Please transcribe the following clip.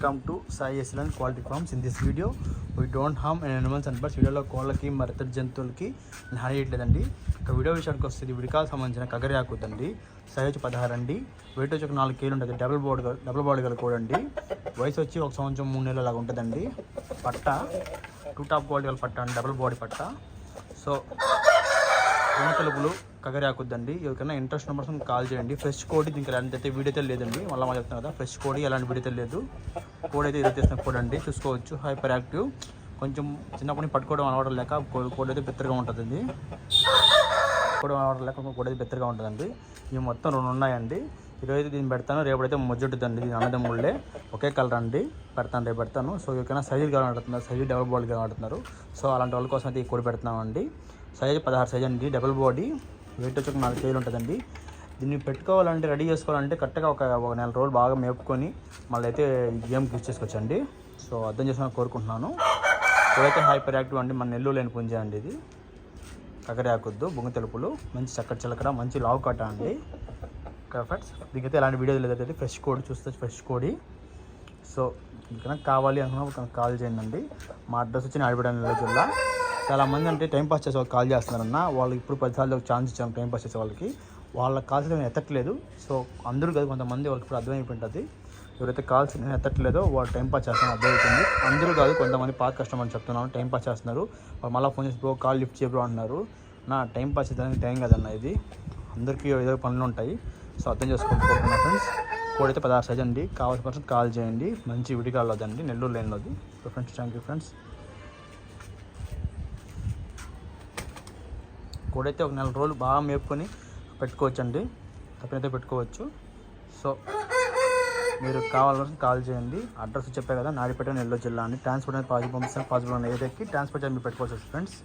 Welcome to Sai Excellent Quality Farms. In this video, we don't harm animals and birds. వీడియోలో కోళ్ళకి మరి ఇతర జంతువులకి హాని చేయట్లేదండి. ఇక వీడియో విషయానికి వస్తే ఇది విడికాలకు సంబంధించిన కగరియాకుద్దండి. సైజ్ 16 అండి. వెయిట్ వచ్చి ఒక 4 కేజీలు ఉంటుంది. డబుల్ బాడీ గల కూడా అండి. వయసు వచ్చి 1 సంవత్సరం 3 నెలలు లాగా ఉంటుందండి. పట్ట 2 టాప్ క్వాలిటీ గల పట్ట అండి, డబుల్ బాడీ పట్ట. సో తెలుపులు కగరియాకుద్దండి. ఎవరికైనా ఇంట్రెస్ట్ ఉన్న పర్సన్ కాల్ చేయండి. ఫ్రెష్ కోడి దీనికి ఎలాంటి అయితే వీడియో అయితే లేదండి. మళ్ళీ మా చెప్తాను కదా, ఫ్రెష్ కోడి ఎలాంటి వీడియో అయితే లేదు. కోడి అయితే ఈరోజు చేసిన కోడి అండి, చూసుకోవచ్చు. హైపర్ యాక్టివ్, కొంచెం చిన్నప్పటి పట్టుకోవడం అలవాటు లేక కోడి అయితే బెత్తరగా ఉంటుందండి. పట్టుకోవడం అలవాటు లేక కోడి అయితే బెత్తరగా ఉంటుందండి. ఇవి మొత్తం 2 ఉన్నాయండి. ఈరోజు దీన్ని పెడతాను, రేపైతే మొజ్జుంటుందండి. దీని అన్నదమ్ముళ్ళే ఒకే కలర్ అండి. రేపు పెడతాను. సో ఎవరికైనా సైజులు కావాలంటున్నారు, సైజు డబుల్ బాడీ కావాలంటున్నారు. సో అలాంటి వాళ్ళ కోసం అయితే ఈ కోడి పెడుతున్నామండి. సైజు 16 సైజ్ అండి, డబుల్ బాడీ. వెయిట్ వచ్చి 4 కేజీలు ఉంటుందండి. దీన్ని పెట్టుకోవాలంటే, రెడీ చేసుకోవాలంటే కరెక్ట్గా ఒక నెల రోజులు బాగా మేపుకొని మళ్ళీ అయితే గేమ్కి యూజ్ చేసుకోవచ్చండి. సో అర్థం చేసుకొని కోరుకుంటున్నాను. ఇదైతే హైపర్ యాక్టివ్ అండి, మన నెల్లూరు లేని పుంజ అండి. ఇది కగరియాకుద్దు, బొంగు తెలుపులు, మంచి చక్కటి చిలకడ, మంచి లావు కట్ట అండి. ఫ్రెండ్స్ దీనికైతే ఎలాంటి వీడియో లేదంటే ఫ్రెష్ కోడి చూస్తే ఫ్రెష్ కోడి. సో ఇంకా కావాలి అనుకున్నా కాల్ చేయండి. మా అడ్రస్ వచ్చి నాయుడుపేట నెల్లూరు జిల్లా. చాలామంది అంటే టైంపాస్ చేసే వాళ్ళు కాల్ చేస్తున్నారన్న, వాళ్ళు ఇప్పుడు 10 సార్లు ఛాన్స్ ఇచ్చాము టైంపాస్ చేసే వాళ్ళకి. వాళ్ళకి కాల్స్ నేను ఎత్తట్లేదు. సో అందరూ కాదు, కొంతమంది వాళ్ళకి ఇప్పుడు అర్థమైపోయింటుంది. ఎవరైతే కాల్స్ నేను ఎత్తట్లేదో వాళ్ళు టైంపాస్ చేస్తాను అర్థమవుతుంది. అందరూ కాదు, కొంతమంది పాత కస్టమర్ చెప్తున్నాను టైంపాస్ చేస్తున్నారు. వాళ్ళు మళ్ళీ ఫోన్ చేసి బ్రో కాల్ లిఫ్ట్ చేయబ్రో అంటున్నారు. నా టైంపాస్ చేసేదానికి టైం కదన్న, ఇది అందరికీ ఏదో పనులు ఉంటాయి. సో అర్థం చేసుకోకపోతున్నా ఫ్రెండ్స్. కోడి అయితే 16 సైజ్ అండి. కావాల్సిన పర్సన్ కాల్ చేయండి. మంచి విడికాల్లో అదండి, నెల్లూరు లేనిలోది. So friends, thank you friends. కోడి అయితే ఒక నెల రోజులు బాగా మేపుకొని పెట్టుకోవచ్చు అండి, తప్పనైతే పెట్టుకోవచ్చు. సో మీరు కావాలని కాల్ చేయండి. అడ్రస్ చెప్పే కదా, నాయుడుపేట నెల్లూరు జిల్లా అండి. ట్రాన్స్పోర్ట్ అనేది పాజిబుల్ పంపిస్తాను. పాజిబుల్ ఉన్న ఏదైతే ట్రాన్స్పోర్ట్ చేసి మీరు పెట్టుకోవచ్చు ఫ్రెండ్స్.